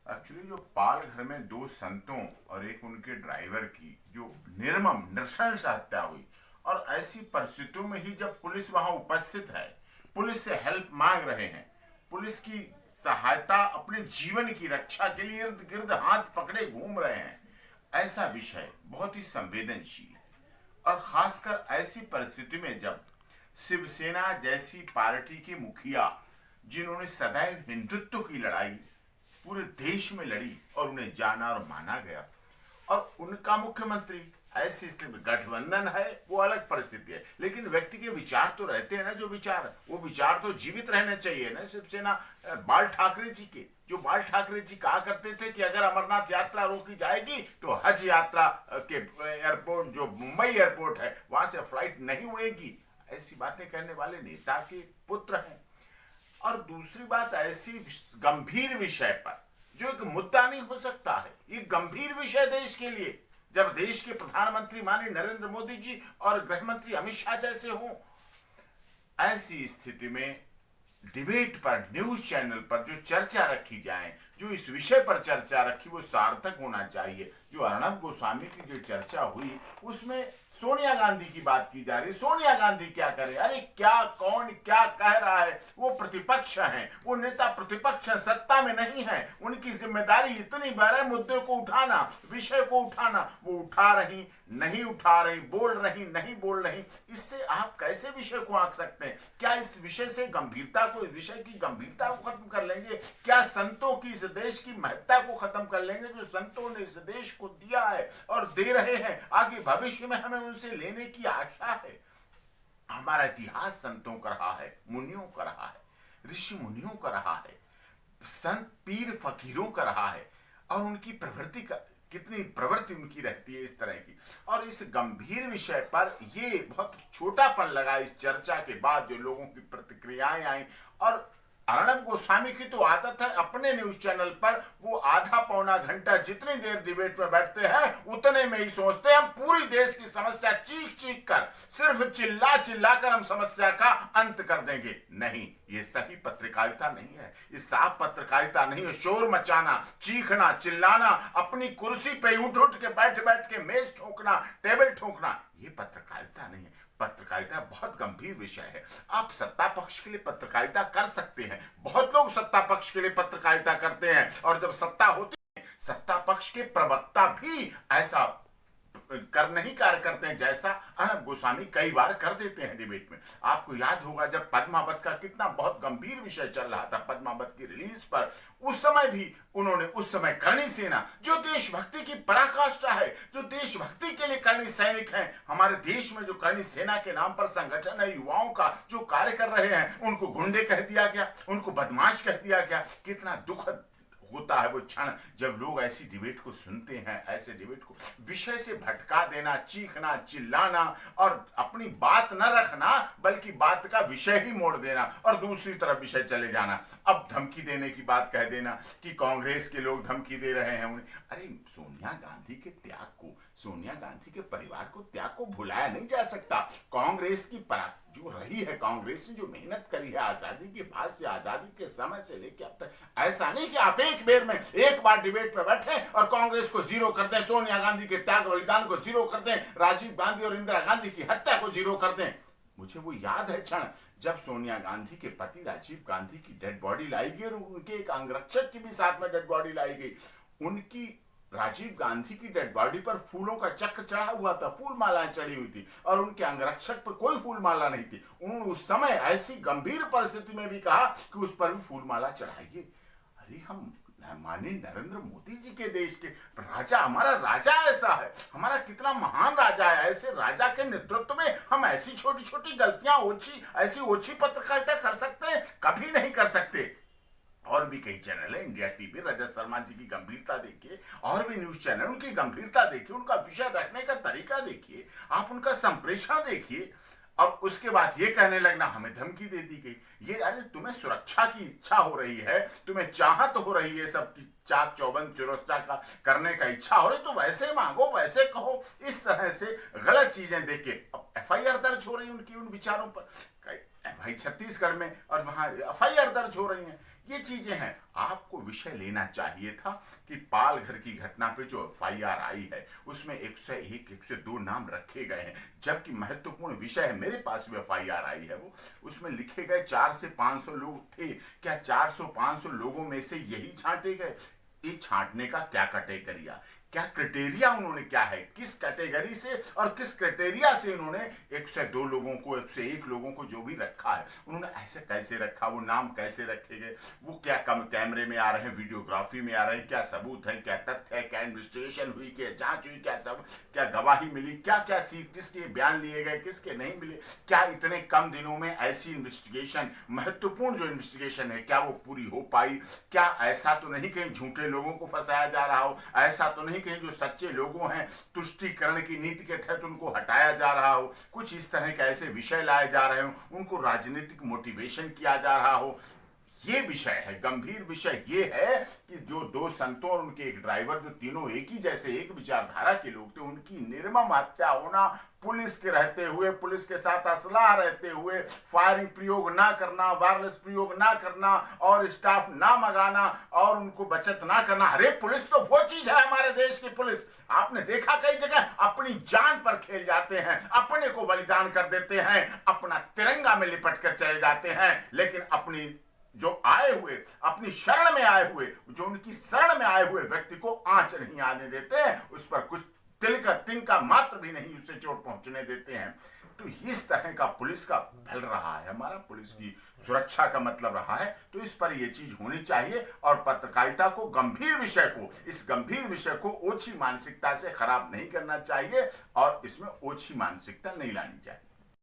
Actually जो पाल घर में दो संतों और एक उनके ड्राइवर की जो निर्मम नृशंस हत्या हुई, और ऐसी परिस्थितियों में ही जब पुलिस वहां उपस्थित है, पुलिस से हेल्प मांग रहे हैं, पुलिस की सहायता अपने जीवन की रक्षा के लिए इर्द गिर्द हाथ पकड़े घूम रहे हैं, ऐसा विषय बहुत ही संवेदनशील है। और खासकर ऐसी परिस्थिति में जब शिवसेना जैसी पार्टी के मुखिया, जिन्होंने सदैव हिंदुत्व की लड़ाई पूरे देश में लड़ी और उन्हें जाना और माना गया, और उनका मुख्यमंत्री, ऐसी स्थिति में गठबंधन है वो अलग परिस्थिति है, लेकिन व्यक्ति के विचार तो रहते हैं ना, जो विचार वो विचार तो जीवित रहने चाहिए ना। शिवसेना बाल ठाकरे जी के, जो बाल ठाकरे जी कहा करते थे कि अगर अमरनाथ यात्रा रोकी जाएगी तो हज यात्रा के एयरपोर्ट, जो मुंबई एयरपोर्ट है, वहां से फ्लाइट नहीं उड़ेगी, ऐसी बातें कहने वाले नेता के पुत्र हैं। और दूसरी बात, ऐसी गंभीर विषय पर जो एक मुद्दा नहीं हो सकता है, ये गंभीर विषय देश के लिए, जब देश के प्रधानमंत्री माननीय नरेंद्र मोदी जी और गृह मंत्री अमित शाह जैसे हों, ऐसी स्थिति में डिबेट पर, न्यूज चैनल पर जो चर्चा रखी जाए, जो इस विषय पर चर्चा रखी, वो सार्थक होना चाहिए। जो अर्णब गोस्वामी की जो चर्चा हुई, उसमें सोनिया गांधी की बात की जा रही। सोनिया गांधी क्या करे? अरे क्या, कौन क्या कह रहा है? वो प्रतिपक्ष हैं, वो नेता प्रतिपक्ष है, सत्ता में नहीं है। उनकी जिम्मेदारी इतनी बड़ी है, मुद्दे को उठाना, विषय को उठाना। वो उठा रही, नहीं उठा रही, बोल रही, नहीं बोल रही। इससे आप कैसे विषय को आंक सकते हैं? क्या इस विषय से गंभीरता को, इस विषय की गंभीरता को खत्म कर लेंगे? क्या संतों की, इस देश की महत्ता को खत्म कर लेंगे, जो संतों ने इस देश को दिया है और दे रहे हैं? आगे भविष्य में हमें उनसे लेने की आशा है। हमारा इतिहास संतों का रहा है, मुनियों का रहा है, ऋषि मुनियों का रहा है, संत पीर फकीरों का रहा है, और उनकी प्रवृत्ति का, कितनी प्रवृत्ति उनकी रहती है इस तरह की। और इस गंभीर विषय पर ये बहुत छोटापन लगा इस चर्चा के बाद, जो लोगों की प्रतिक्रियाएं आई। और अर्णब गोस्वामी की तो आदत है, अपने न्यूज चैनल पर वो आधा पौना घंटा जितनी देर डिबेट में बैठते हैं, उतने में ही सोचते हैं हम पूरी देश की समस्या चीख चीख कर, सिर्फ चिल्ला चिल्ला कर हम समस्या का अंत कर देंगे। नहीं, ये सही पत्रकारिता नहीं है, ये साफ पत्रकारिता नहीं है। शोर मचाना, चीखना, चिल्लाना, अपनी कुर्सी पे उठ उठ के बैठ बैठ के मेज ठोकना, टेबल ठोकना, ये पत्रकारिता नहीं है। पत्रकारिता बहुत गंभीर विषय है। आप सत्ता पक्ष के लिए पत्रकारिता कर सकते हैं, बहुत लोग सत्ता पक्ष के लिए पत्रकारिता करते हैं, और जब सत्ता होती है, सत्ता पक्ष के प्रवक्ता भी ऐसा कर नहीं कार्य करते हैं जैसा अर्णब गोस्वामी कई बार कर देते हैं डिबेट में। आपको याद होगा जब पद्मावत का कितना बहुत गंभीर विषय चल रहा था, पद्मावत की रिलीज पर, उस समय भी उन्होंने, उस समय करणी सेना जो देशभक्ति की पराकाष्ठा है, जो देशभक्ति के लिए करणी सैनिक हैं, हमारे देश में जो करणी सेना के नाम पर संगठन है युवाओं का, जो कार्य कर रहे हैं, उनको गुंडे कह दिया गया, उनको बदमाश कह दिया गया। कितना दुखद होता है वो क्षण जब लोग ऐसी डिबेट को सुनते हैं, ऐसे डिबेट को विषय से भटका देना, चीखना, चिल्लाना, और अपनी बात न रखना बल्कि बात का विषय ही मोड़ देना और दूसरी तरफ विषय चले जाना। अब धमकी देने की बात कह देना कि कांग्रेस के लोग धमकी दे रहे हैं उन्हें। अरे सोनिया गांधी के त्याग को, सोनिया गांधी के परिवार को, त्याग को भुलाया नहीं जा सकता। कांग्रेस की जो रही है, कांग्रेस ने जो मेहनत करी है आजादी के बाद से, आजादी के समय से लेकर अब तक, ऐसा नहीं कि आप एक बेर में एक बार डिबेट में बैठे और कांग्रेस को जीरो कर दें, सोनिया गांधी के त्याग बलिदान को जीरो कर दें, राजीव गांधी और इंदिरा गांधी की हत्या को जीरो कर दें। मुझे वो याद है क्षण जब सोनिया गांधी के पति राजीव गांधी की डेड बॉडी लाई गई और उनके एक अंगरक्षक की भी साथ में डेड बॉडी लाई गई। उनकी, राजीव गांधी की डेड बॉडी पर फूलों का चक्र चढ़ा हुआ था, फूल मालाएं चढ़ी हुई थी, और उनके अंगरक्षक पर कोई फूल माला नहीं थी। उन्होंने उस समय ऐसी गंभीर परिस्थिति में भी कहा कि उस पर भी फूल माला चढ़ाइए। अरे हम माननीय नरेंद्र मोदी जी के देश के राजा, हमारा राजा ऐसा है, हमारा कितना महान राजा है, ऐसे राजा के नेतृत्व में हम ऐसी छोटी छोटी गलतियां, ऐसी ओछी पत्रकारिता कर सकते हैं? कभी नहीं कर सकते। और भी कई चैनल है, इंडिया टीवी, रजत शर्मा जी की गंभीरता देखिए, और भी न्यूज चैनल, उनकी गंभीरता देखिए, उनका विषय रखने का तरीका देखिए, आप उनका संप्रेषण देखिए। और उसके बाद ये कहने लगना हमें धमकी दे दी गई। ये, अरे तुम्हें सुरक्षा की इच्छा हो रही है, तुम्हें चाहत हो रही है सब की चाक चौबंद सुरक्षा का करने का इच्छा हो रही, तो वैसे मांगो, वैसे कहो। इस तरह से गलत चीजें देख के अब FIR दर्ज हो रही उनकी, उन विचारों पर। भाई छत्तीसगढ़ में, और वहां एफआईआर दर्ज हो रही हैं। ये चीजें हैं। आपको विषय लेना चाहिए था कि पालघर की घटना पे जो एफआईआर आई है उसमें 101, 102 नाम रखे गए हैं, जबकि महत्वपूर्ण विषय है, मेरे पास भी एफआईआर आई है, वो उसमें लिखे गए 400 से 500 लोग थे। क्या 400-500 लोगों में से यही छांटे गए? ये छांटने का क्या कैटेगरिया, क्या क्राइटेरिया उन्होंने, क्या है, किस कैटेगरी से और किस क्राइटेरिया से उन्होंने 102 लोगों को, 101 लोगों को जो भी रखा है, उन्होंने ऐसे कैसे रखा, वो नाम कैसे रखे गए, वो क्या कम कैमरे में आ रहे हैं, वीडियोग्राफी में आ रहे हैं, क्या सबूत है, क्या तथ्य है, क्या इन्वेस्टिगेशन हुई, क्या जांच हुई, क्या सब, क्या गवाही मिली, क्या क्या किसके बयान लिए गए, किसके नहीं मिले, क्या इतने कम दिनों में ऐसी इन्वेस्टिगेशन, महत्वपूर्ण जो इन्वेस्टिगेशन है, क्या वो पूरी हो पाई? क्या ऐसा तो नहीं कहीं झूठे लोगों को फंसाया जा रहा हो, ऐसा तो नहीं कहीं जो सच्चे लोगों हैं तुष्टीकरण की नीति के तहत उनको हटाया जा रहा हो, कुछ इस तरह के ऐसे विषय लाए जा रहे हो, उनको राजनीतिक मोटिवेशन किया जा रहा हो? ये विषय है, गंभीर विषय ये है कि जो 2 संतों और उनके एक ड्राइवर, जो तीनों एक ही जैसे एक विचारधारा के लोग थे, उनकी निर्मम हत्या होना, पुलिस के रहते हुए, पुलिस के साथ असलाह रहते हुए, फायरिंग प्रयोग ना करना, वायरलेस प्रयोग ना करना, और स्टाफ ना मंगाना, और उनको बचत ना करना। अरे पुलिस तो वो चीज है, हमारे देश की पुलिस, आपने देखा कई जगह अपनी जान पर खेल जाते हैं, अपने को बलिदान कर देते हैं, अपना तिरंगा में लिपट कर चले जाते हैं, लेकिन अपनी जो आए हुए, अपनी शरण में आए हुए, जो उनकी शरण में आए हुए व्यक्ति को आंच नहीं आने देते हैं, उस पर कुछ तिनका मात्र भी नहीं उससे चोट पहुंचने देते हैं। तो इस तरह का पुलिस का बल रहा है, हमारा पुलिस की सुरक्षा का मतलब रहा है। तो इस पर यह चीज होनी चाहिए, और पत्रकारिता को, गंभीर विषय को, इस गंभीर विषय को ओछी मानसिकता से खराब नहीं करना चाहिए, और इसमें ओछी मानसिकता नहीं लानी चाहिए।